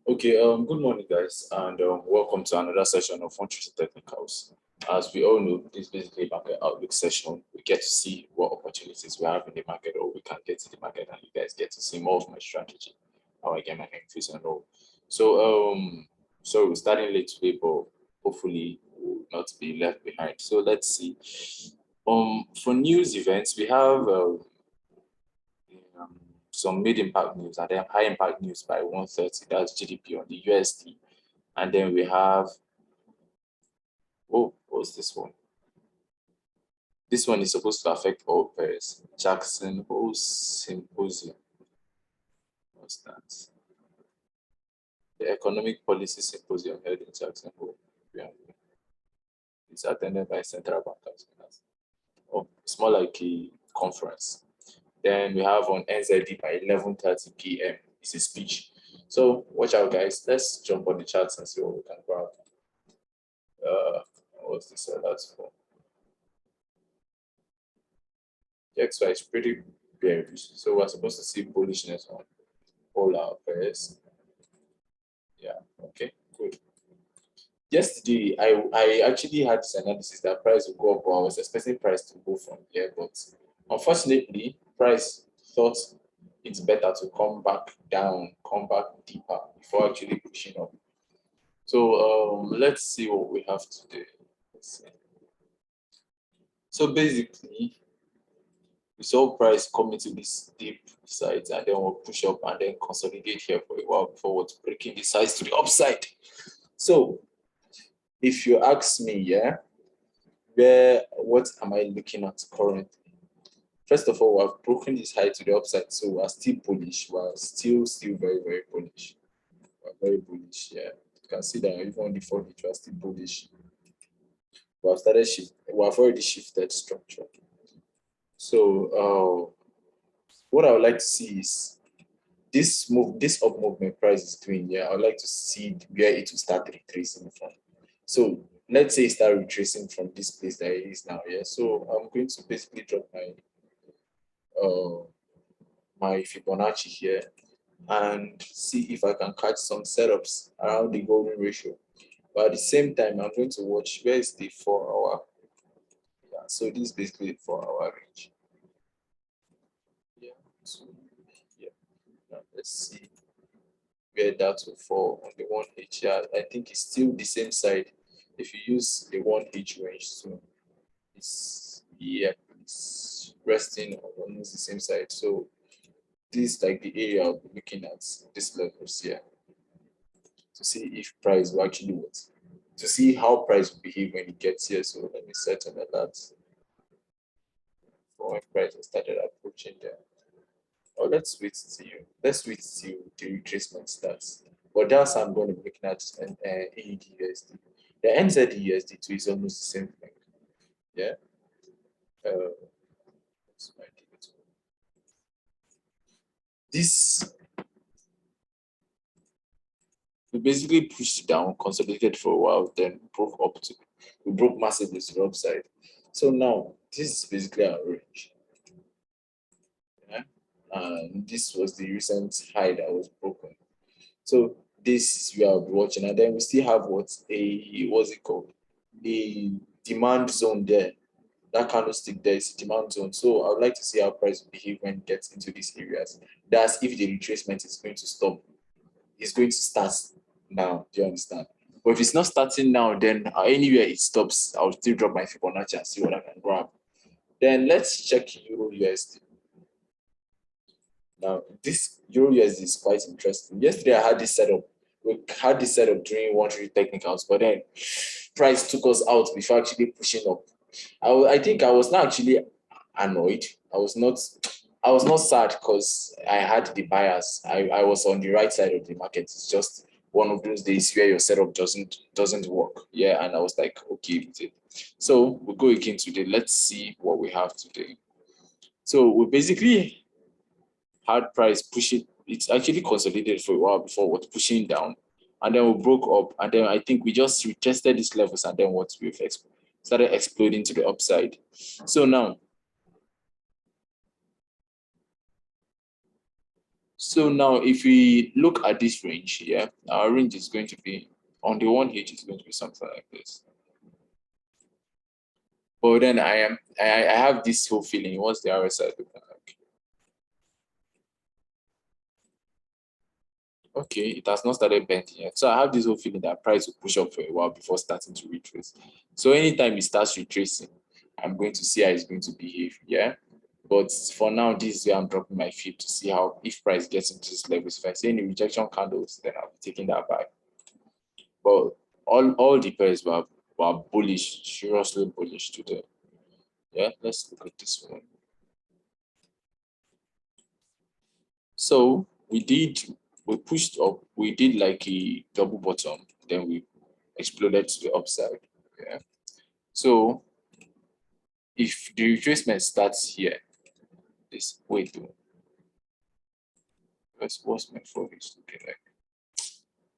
Okay, good morning, guys, and welcome to another session of 130 Technicals. As we all know, this is basically a market outlook session. We get to see what opportunities we have in the market, or we can get to the market, and you guys get to see more of my strategy, how I get my entries and all. So we're starting late today, but hopefully we'll not be left behind. So let's see. For news events, we have um, some mid-impact news and then high-impact news by 1:30. That's GDP on the USD. And then we have, what's this one? This one is supposed to affect all pairs. Jackson Hole Symposium. What's that? The Economic Policy Symposium held in Jackson Hole. Yeah. It's attended by central bankers. Oh, it's more like a conference. Then we have on NZD by 11:30 p.m. It's a speech. So watch out, guys. Let's jump on the charts and see what we can grab. What's this? That's for the XY is pretty bearish. So we're supposed to see bullishness on all our pairs. Yeah, okay, good. Yesterday, I actually had this analysis that price would go up, but I was expecting price to go from here, but unfortunately, price thought it's better to come back down, come back deeper before actually pushing up. So let's see what we have today. So basically, we saw price come into this deep sides and then we'll push up and then consolidate here for a while before it's breaking the sides to the upside. So if you ask me, yeah, what am I looking at currently? First of all, we've broken this high to the upside, so we're still bullish. We're still very, very bullish. We're very bullish, yeah. You can see that even on the 4-hit, we're still bullish. We've already shifted structure. So what I would like to see is this up movement price is doing. Yeah, I would like to see where it will start retracing from. So let's say it start retracing from this place that it is now. Yeah, so I'm going to basically drop my Fibonacci here and see if I can catch some setups around the golden ratio. But at the same time, I'm going to watch where is the 4-hour. Yeah, so this is basically 4-hour range. Yeah, so yeah, now let's see where that will fall on the 1H. Yeah, I think it's still the same side. If you use the 1H range, so it's resting on almost the same side. So this is like the area I'll be looking at this levels here to see if price will actually what, to see how price will behave when it gets here. So let me set an alert for when price has started approaching there. Or let's wait till the retracement starts. But that's how I'm going to be looking at AED USD. The NZD USD2 is almost the same thing. Yeah. This we basically pushed down, consolidated for a while, then we broke massively to the upside. So now this is basically our range. Yeah? And this was the recent high that was broken. So this we are watching, and then we still have what's it called? A demand zone there. That candlestick there is a demand zone. So I would like to see how price behave when it gets into these areas. That's if the retracement is going to stop. It's going to start now. Do you understand? But if it's not starting now, then anywhere it stops, I'll still drop my Fibonacci and see what I can grab. Then let's check Euro USD. Now, this Euro USD is quite interesting. Yesterday, I had this setup. We had this setup during 1-3 technicals, but then price took us out before actually pushing up. I think I was not actually annoyed. I was not sad because I had the buyers. I was on the right side of the market. It's just one of those days where your setup doesn't work. Yeah, and I was like, okay with it. So we'll go again today. Let's see what we have today. So we basically had price pushing. It's actually consolidated for a while before what pushing down, and then we broke up, and then I think we just retested these levels, and then what we've started exploding to the upside. So now So now if we look at this range here, our range is going to be on the 1H is going to be something like this. But then I have this whole feeling, what's the RSI looking like? Okay, it has not started bending yet. So I have this whole feeling that price will push up for a while before starting to retrace. So anytime it starts retracing, I'm going to see how it's going to behave. Yeah. But for now, this is where I'm dropping my feet to see how, if price gets into this level. If I see any rejection candles, then I'll be taking that buy. But all the pairs were bullish, seriously bullish today. Yeah, let's look at this one. So we pushed up, we did like a double bottom, then we exploded to the upside. Yeah. So if the retracement starts here, this wait, what's my forehead looking like?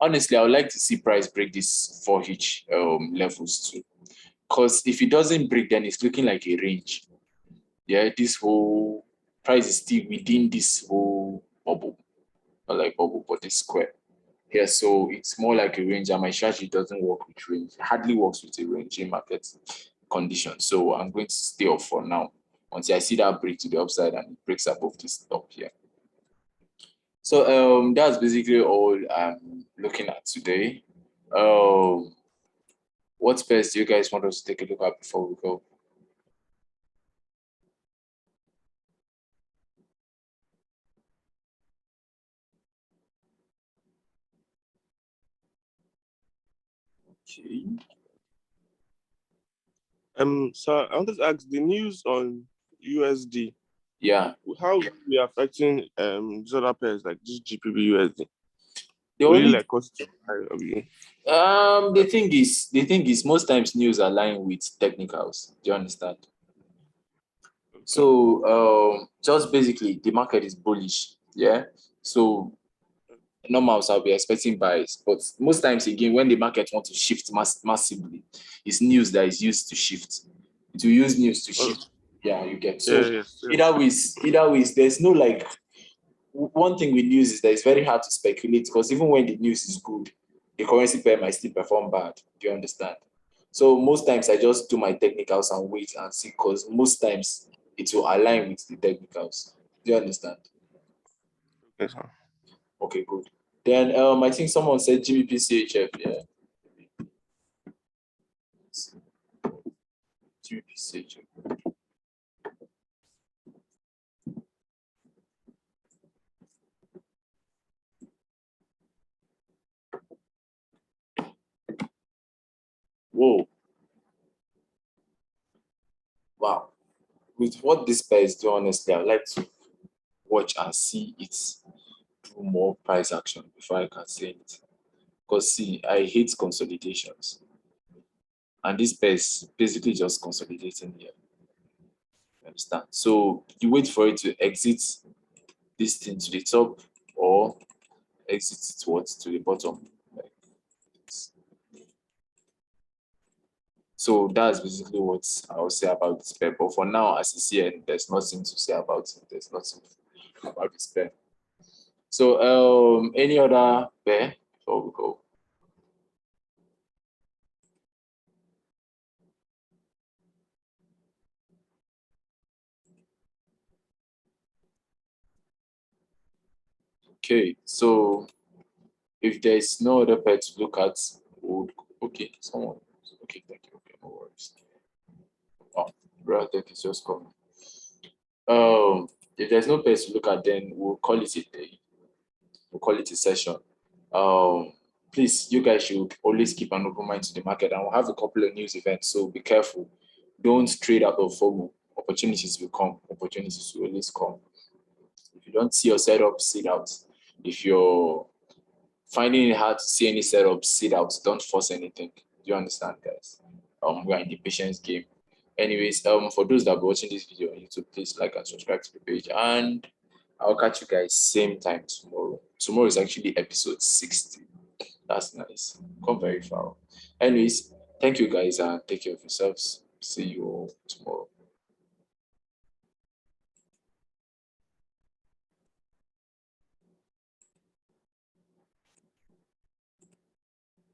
Honestly, I would like to see price break this 4H levels too. Because if it doesn't break, then it's looking like a range. Yeah, this whole price is still within this whole bubble. Not like bubble, but this square. Yeah, so it's more like a range, and my strategy doesn't work with range. It hardly works with a range in market condition. So I'm going to stay off for now until I see that break to the upside and it breaks above this top here. So that's basically all I'm looking at today. What pairs do you guys want us to take a look at before we go? Okay. So I wanted to ask the news on USD. Yeah. How will it be affecting these other pairs like this GPB USD? The Will it only like cause to the thing is most times news align with technicals. Do you understand? So just basically the market is bullish. Yeah. So normals I'll be expecting buys, but most times again when the market wants to shift massively, it's news that is used to shift. It will use news to shift. Yeah, you get so yes. either ways, there's no like one thing with news is that it's very hard to speculate because even when the news is good, the currency pair might still perform bad. Do you understand? So most times I just do my technicals and wait and see because most times it will align with the technicals. Do you understand? Yes, sir. Okay, good. Then I think someone said GBPCHF. Yeah. GBPCHF. Whoa. Wow. With what this pair is doing, honestly, I'd like to watch and see it do more price action before I can say it. Because see, I hate consolidations. And this pair is basically just consolidating here. You understand? So you wait for it to exit this thing to the top or exit it towards to the bottom. Like this. So that's basically what I will say about this pair. But for now, as you see, there's nothing to say about it. There's nothing about this pair. So any other pair before we go? Okay, so if there's no other pair to look at, would okay, someone okay, thank you. Okay, no worries. Oh, bro, thank you, just coming. If there's no place to look at, then we'll call it a day. We'll call it a session. Um, Please, you guys should always keep an open mind to the market, and we'll have a couple of news events. So be careful. Don't trade out of FOMO. Opportunities will come. Opportunities will always come. If you don't see your setup, sit out. If you're finding it hard to see any setup, sit out. Don't force anything. Do you understand, guys? We are in the patience game. Anyways, for those that are watching this video on YouTube, please like and subscribe to the page, and I'll catch you guys same time tomorrow. Tomorrow is actually episode 60. That's nice. Come very far. Anyways, thank you guys and take care of yourselves. See you all tomorrow.